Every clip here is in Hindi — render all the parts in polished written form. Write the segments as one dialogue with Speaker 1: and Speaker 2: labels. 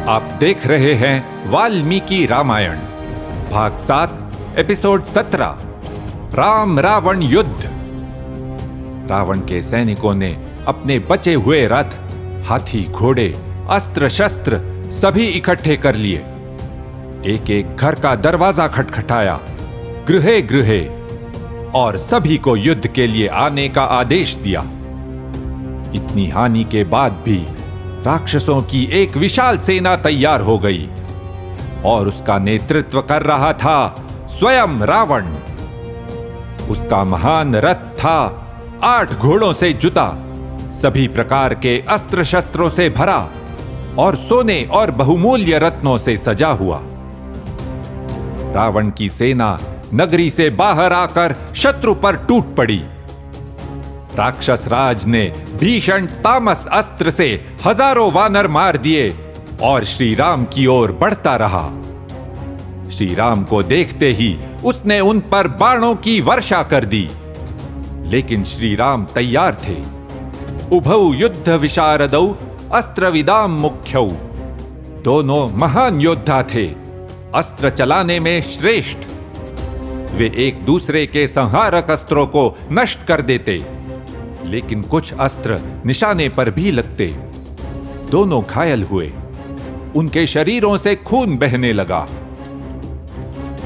Speaker 1: आप देख रहे हैं वाल्मीकि रामायण भाग 7 एपिसोड 17 राम रावण युद्ध। रावण के सैनिकों ने अपने बचे हुए रथ, हाथी, घोड़े, अस्त्र शस्त्र सभी इकट्ठे कर लिए। एक एक घर का दरवाजा खटखटाया, गृहे गृहे, और सभी को युद्ध के लिए आने का आदेश दिया। इतनी हानि के बाद भी राक्षसों की एक विशाल सेना तैयार हो गई और उसका नेतृत्व कर रहा था स्वयं रावण। उसका महान रथ था 8 घोड़ों से जुता, सभी प्रकार के अस्त्र शस्त्रों से भरा और सोने और बहुमूल्य रत्नों से सजा हुआ। रावण की सेना नगरी से बाहर आकर शत्रु पर टूट पड़ी। राक्षस राज ने भीषण तामस अस्त्र से हजारों वानर मार दिए और श्री राम की ओर बढ़ता रहा। श्री राम को देखते ही उसने उन पर बाणों की वर्षा कर दी, लेकिन श्री राम तैयार थे। उभौ युद्ध विशारदौ अस्त्रविदाम मुख्यौ, दोनों महान योद्धा थे, अस्त्र चलाने में श्रेष्ठ। वे एक दूसरे के संहारक अस्त्रों को नष्ट कर देते, लेकिन कुछ अस्त्र निशाने पर भी लगते। दोनों घायल हुए, उनके शरीरों से खून बहने लगा।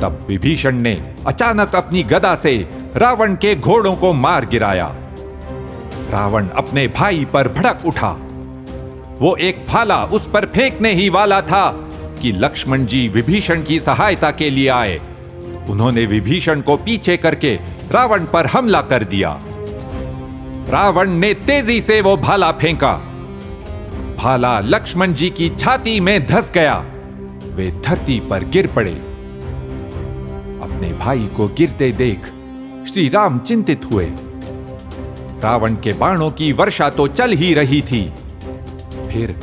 Speaker 1: तब विभीषण ने अचानक अपनी गदा से रावण के घोड़ों को मार गिराया। रावण अपने भाई पर भड़क उठा। वो एक भाला उस पर फेंकने ही वाला था कि लक्ष्मण जी विभीषण की सहायता के लिए आए। उन्होंने विभीषण को पीछे करके रावण पर हमला कर दिया। रावण ने तेजी से वो भाला फेंका। भाला लक्ष्मण जी की छाती में धंस गया। वे धरती पर गिर पड़े। अपने भाई को गिरते देख श्री राम चिंतित हुए। रावण के बाणों की वर्षा तो चल ही रही थी। फिर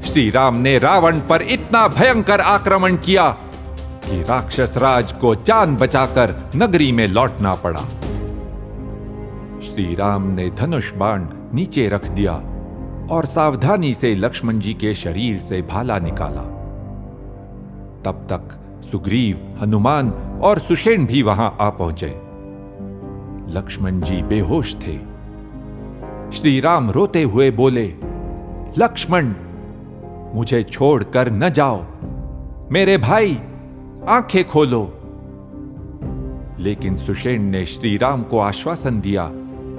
Speaker 1: श्री राम ने रावण पर इतना भयंकर आक्रमण किया कि राक्षस राज को जान बचाकर नगरी में लौटना पड़ा। श्री राम ने धनुष बाण नीचे रख दिया और सावधानी से लक्ष्मण जी के शरीर से भाला निकाला। तब तक सुग्रीव, हनुमान और सुषेण भी वहां आ पहुंचे। लक्ष्मण जी बेहोश थे। श्री राम रोते हुए बोले, लक्ष्मण, मुझे छोड़कर न जाओ, मेरे भाई, आंखें खोलो। लेकिन सुषेण ने श्री राम को आश्वासन दिया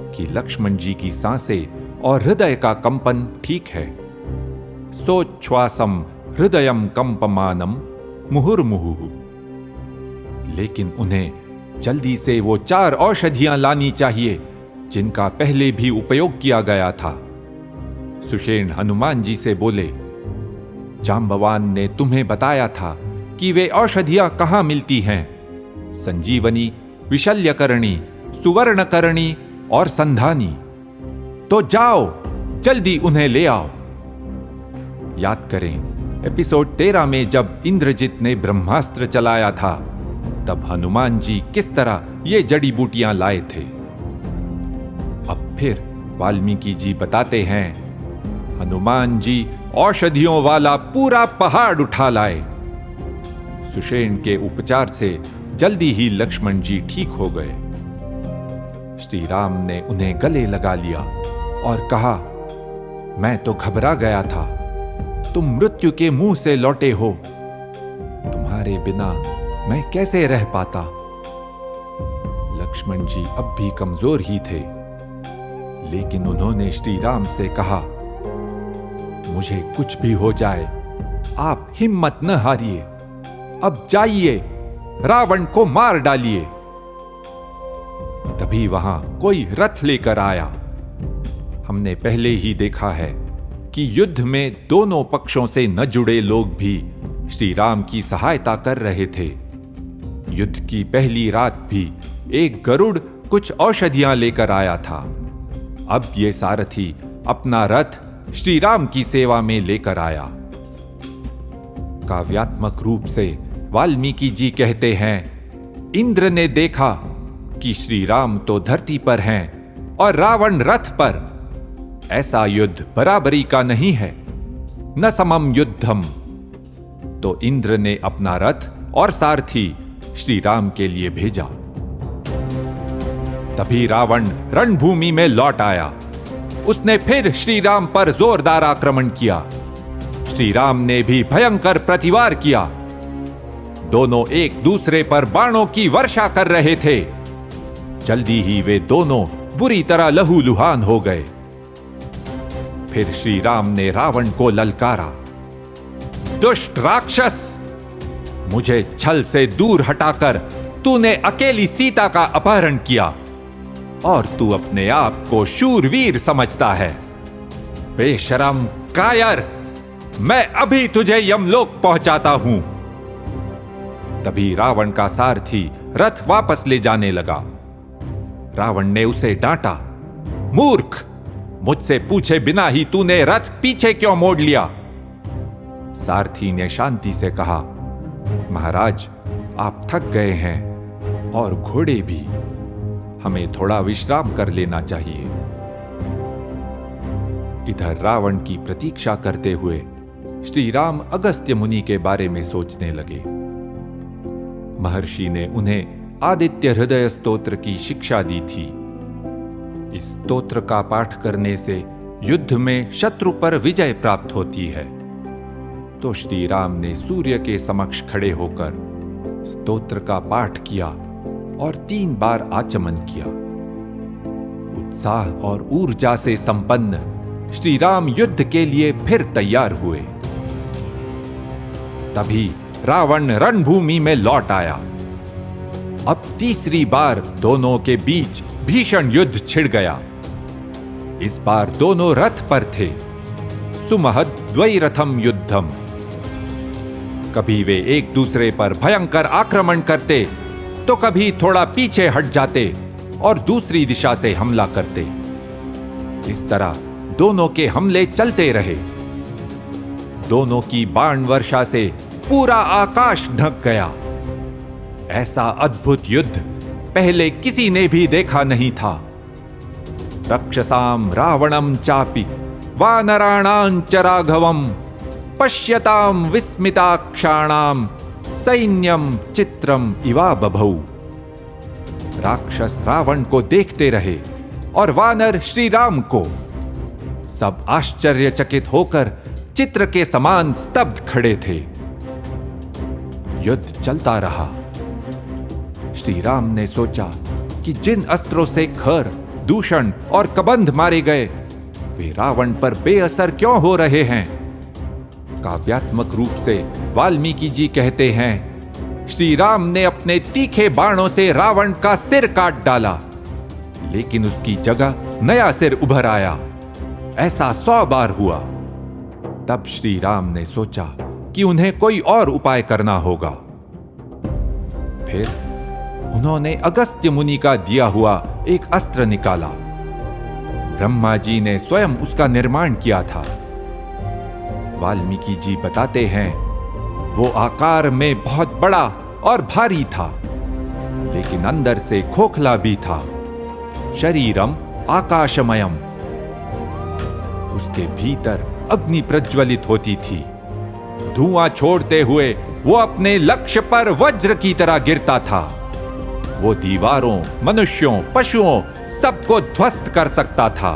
Speaker 1: कि लक्ष्मण जी की सांसें और हृदय का कंपन ठीक है। सोच्छ्वासम हृदयम कंपमानम मुहुर्मुहुः। लेकिन उन्हें जल्दी से वो 4 औषधियां लानी चाहिए जिनका पहले भी उपयोग किया गया था। सुषेण हनुमान जी से बोले, जांबवान ने तुम्हें बताया था कि वे औषधियां कहां मिलती हैं। संजीवनी, विशल्यकरणी, सुवर्णकरणी और संधानी। तो जाओ, जल्दी उन्हें ले आओ। याद करें एपिसोड 13 में जब इंद्रजित ने ब्रह्मास्त्र चलाया था, तब हनुमान जी किस तरह ये जड़ी बूटियां लाए थे। अब फिर वाल्मीकि जी बताते हैं, हनुमान जी औषधियों वाला पूरा पहाड़ उठा लाए। सुषेण के उपचार से जल्दी ही लक्ष्मण जी ठीक हो गए। श्री राम ने उन्हें गले लगा लिया और कहा, मैं तो घबरा गया था, तुम मृत्यु के मुंह से लौटे हो। तुम्हारे बिना मैं कैसे रह पाता। लक्ष्मण जी अब भी कमजोर ही थे, लेकिन उन्होंने श्री राम से कहा, मुझे कुछ भी हो जाए, आप हिम्मत न हारिए। अब जाइए, रावण को मार डालिए। तभी वहां कोई रथ लेकर आया। हमने पहले ही देखा है कि युद्ध में दोनों पक्षों से न जुड़े लोग भी श्री राम की सहायता कर रहे थे। युद्ध की पहली रात भी एक गरुड़ कुछ औषधियां लेकर आया था। अब ये सारथी अपना रथ श्री राम की सेवा में लेकर आया। काव्यात्मक रूप से वाल्मीकि जी कहते हैं, इंद्र ने देखा कि श्री राम तो धरती पर हैं और रावण रथ पर। ऐसा युद्ध बराबरी का नहीं है। न समम युद्धम तो इंद्र ने अपना रथ और सारथी श्री राम के लिए भेजा। तभी रावण रणभूमि में लौट आया। उसने फिर श्री राम पर जोरदार आक्रमण किया। श्री राम ने भी भयंकर प्रतिवार किया। दोनों एक दूसरे पर बाणों की वर्षा कर रहे थे। जल्दी ही वे दोनों बुरी तरह लहूलुहान हो गए। फिर श्री राम ने रावण को ललकारा, दुष्ट राक्षस, मुझे छल से दूर हटाकर तूने अकेली सीता का अपहरण किया और तू अपने आप को शूरवीर समझता है। बेशरम कायर, मैं अभी तुझे यमलोक पहुंचाता हूं। तभी रावण का सारथी रथ वापस ले जाने लगा। रावण ने उसे डांटा, मूर्ख, मुझसे पूछे बिना ही तूने रथ पीछे क्यों मोड़ लिया? सारथी ने शांति से कहा, महाराज, आप थक गए हैं और घोड़े भी, हमें थोड़ा विश्राम कर लेना चाहिए। इधर रावण की प्रतीक्षा करते हुए श्री राम अगस्त्य मुनि के बारे में सोचने लगे। महर्षि ने उन्हें आदित्य हृदय स्तोत्र की शिक्षा दी थी। इस स्तोत्र का पाठ करने से युद्ध में शत्रु पर विजय प्राप्त होती है। तो श्री राम ने सूर्य के समक्ष खड़े होकर स्तोत्र का पाठ किया और 3 बार आचमन किया। उत्साह और ऊर्जा से संपन्न श्री राम युद्ध के लिए फिर तैयार हुए। तभी रावण रणभूमि में लौट आया। अब तीसरी बार दोनों के बीच भीषण युद्ध छिड़ गया। इस बार दोनों रथ पर थे। सुमहद द्वैरथम युद्धम। कभी वे एक दूसरे पर भयंकर आक्रमण करते तो कभी थोड़ा पीछे हट जाते और दूसरी दिशा से हमला करते। इस तरह दोनों के हमले चलते रहे। दोनों की बाण वर्षा से पूरा आकाश ढक गया। ऐसा अद्भुत युद्ध पहले किसी ने भी देखा नहीं था। रक्षसाम रावणम चापि वानराणांच राघवम पश्यताम विस्मिताक्षाणाम सैन्यम चित्रम इवा बभौ। राक्षस रावण को देखते रहे और वानर श्री राम को। सब आश्चर्यचकित होकर चित्र के समान स्तब्ध खड़े थे। युद्ध चलता रहा। श्री राम ने सोचा कि जिन अस्त्रों से खर, दूषण और कबंध मारे गए, वे रावण पर बेअसर क्यों हो रहे हैं? काव्यात्मक रूप से वाल्मीकि जी कहते हैं, श्री राम ने अपने तीखे बाणों से रावण का सिर काट डाला, लेकिन उसकी जगह नया सिर उभर आया। ऐसा 100 बार हुआ। तब श्री राम ने सोचा कि उन्हें कोई और उपाय करना होगा। फिर उन्होंने अगस्त्य मुनि का दिया हुआ एक अस्त्र निकाला। ब्रह्मा जी ने स्वयं उसका निर्माण किया था। वाल्मीकि जी बताते हैं, वो आकार में बहुत बड़ा और भारी था, लेकिन अंदर से खोखला भी था। शरीरम आकाशमयम। उसके भीतर अग्नि प्रज्वलित होती थी। धुआं छोड़ते हुए वो अपने लक्ष्य पर वज्र की तरह गिरता था। वो दीवारों, मनुष्यों, पशुओं सबको ध्वस्त कर सकता था।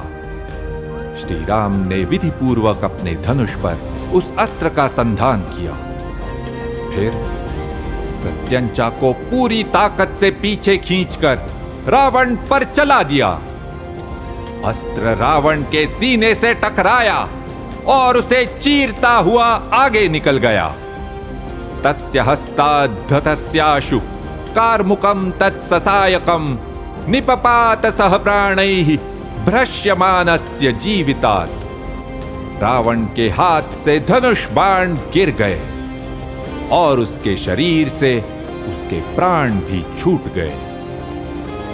Speaker 1: श्री राम ने विधिपूर्वक अपने धनुष पर उस अस्त्र का संधान किया। फिर प्रत्यंचा को पूरी ताकत से पीछे खींचकर रावण पर चला दिया। अस्त्र रावण के सीने से टकराया और उसे चीरता हुआ आगे निकल गया। तस्य हस्ताद्धतस्याशु कार्मुकम तत्ससायकम निपपात सह प्राणैः भ्रश्यमानस्य जीवितात्। रावण के हाथ से धनुष बाण गिर गए और उसके शरीर से उसके प्राण भी छूट गए।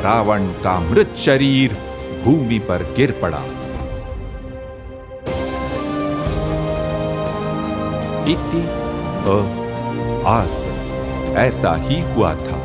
Speaker 1: रावण का मृत शरीर भूमि पर गिर पड़ा। इति आस। ऐसा ही हुआ था।